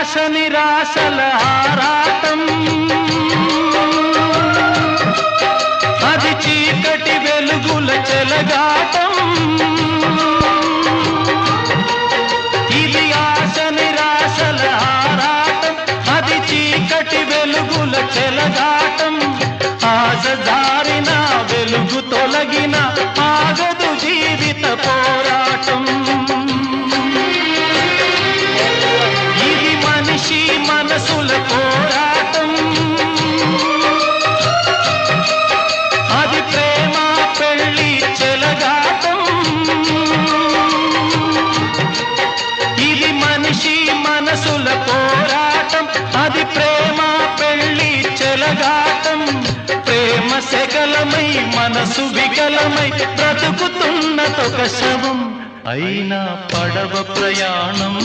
ఆశ నిరాశల ఆరాటం, అది చీకటి వెలుగుల చెలగాటం. ఇది ఆశ నిరాశల ఆరాటం, అది చీకటి వెలుగుల చెలగాటం. ఆశ జారిన వెలుగు తొలగిన ఆగదు జీవిత పోరాటం. ఇది మనిషి మనసుల పోరాటం, అది ప్రేమ పెళ్లి చెలగాటం. ఇది మనిషి మనసుల పోరాటం, అది ప్రేమ పెళ్లి చెలగాటం. ప్రేమ సెగలమై మనసు వికలమై బ్రతుకుతున్నదొక శవం, అయినా పడవ ప్రయాణం.